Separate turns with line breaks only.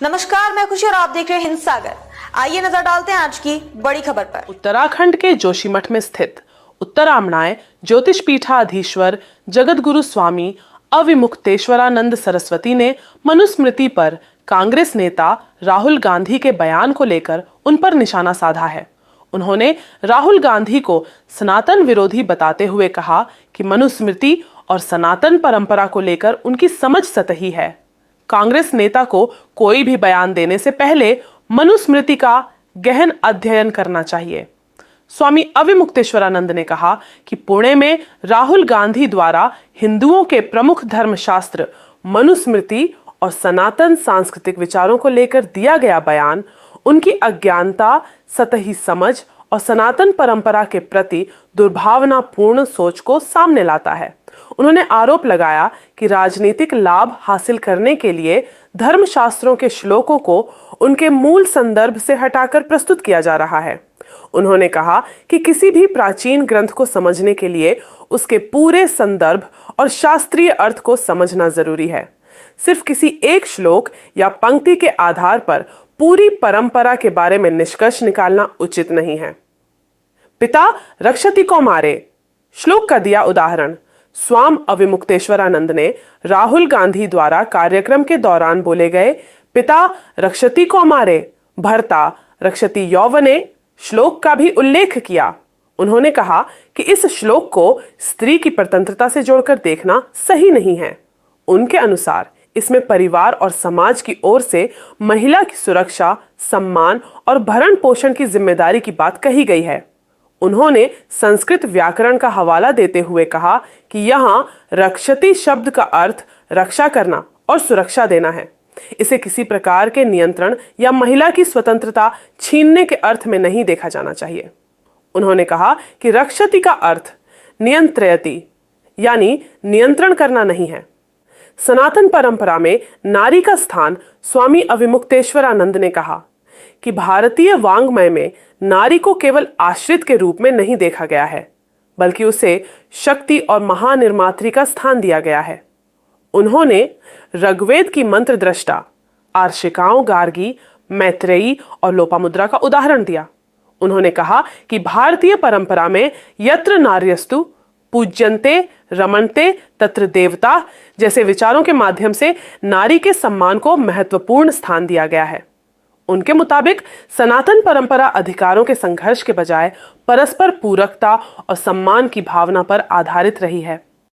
नमस्कार, मैं खुशी और आप देख रहे हैं हिंद सागर। आइए नजर डालते हैं आज की बड़ी खबर पर।
उत्तराखंड के जोशीमठ में स्थित उत्तरामणाय ज्योतिष पीठाधीश्वर जगत गुरु स्वामी अविमुक्तेश्वरानंद सरस्वती ने मनुस्मृति पर कांग्रेस नेता राहुल गांधी के बयान को लेकर उन पर निशाना साधा है। उन्होंने राहुल गांधी को सनातन विरोधी बताते हुए कहा कि मनुस्मृति और सनातन परंपरा को लेकर उनकी समझ सतही है। कांग्रेस नेता को कोई भी बयान देने से पहले मनुस्मृति का गहन अध्ययन करना चाहिए। स्वामी अविमुक्तेश्वरानंद ने कहा कि पुणे में राहुल गांधी द्वारा हिंदुओं के प्रमुख धर्मशास्त्र मनुस्मृति और सनातन सांस्कृतिक विचारों को लेकर दिया गया बयान उनकी अज्ञानता, सतही समझ और सनातन परंपरा के प्रति दुर्भावनापूर्ण सोच को सामने लाता है। उन्होंने आरोप लगाया कि राजनीतिक लाभ हासिल करने के लिए धर्मशास्त्रों के श्लोकों को उनके मूल संदर्भ से हटाकर प्रस्तुत किया जा रहा है। उन्होंने कहा कि किसी भी प्राचीन ग्रंथ को समझने के लिए उसके पूरे संदर्भ और शास्त्रीय अर्थ को समझना जरूरी है। सिर्फ किसी एक श्लोक या पंक्ति के आधार पर पूरी परंपरा के बारे में निष्कर्ष निकालना उचित नहीं है। पिता रक्षति को मारे श्लोक का दिया उदाहरण। स्वामी अविमुक्तेश्वरानंद ने राहुल गांधी द्वारा कार्यक्रम के दौरान बोले गए पिता रक्षति को मारे भर्ता रक्षति यौवने श्लोक का भी उल्लेख किया। उन्होंने कहा कि इस श्लोक को स्त्री की स्वतंत्रता से जोड़कर देखना सही नहीं है। उनके अनुसार इसमें परिवार और समाज की ओर से महिला की सुरक्षा, सम्मान और भरण पोषण की जिम्मेदारी की बात कही गई है। उन्होंने संस्कृत व्याकरण का हवाला देते हुए कहा कि यहाँ रक्षति शब्द का अर्थ रक्षा करना और सुरक्षा देना है। इसे किसी प्रकार के नियंत्रण या महिला की स्वतंत्रता छीनने के अर्थ में नहीं देखा जाना चाहिए। उन्होंने कहा कि रक्षति का अर्थ नियंत्रयति यानी नियंत्रण करना नहीं है। सनातन परंपरा में नारी का स्थान स्वामी अविमुक्तेश्वरानंद ने कहा कि भारतीय वांग्मय में नारी को केवल आश्रित के रूप में नहीं देखा गया है, बल्कि उसे शक्ति और महानिर्मात्री का स्थान दिया गया है। उन्होंने ऋग्वेद की मंत्र दृष्टा आर्षिकाओं गार्गी, मैत्रेयी और लोपामुद्रा का उदाहरण दिया। उन्होंने कहा कि भारतीय परंपरा में यत्र नार्यस्तु पूज्यन्ते रमन्ते तत्र देवता जैसे विचारों के माध्यम से नारी के सम्मान को महत्वपूर्ण स्थान दिया गया है। उनके मुताबिक सनातन परंपरा अधिकारों के संघर्ष के बजाय परस्पर पूरकता और सम्मान की भावना पर आधारित रही है।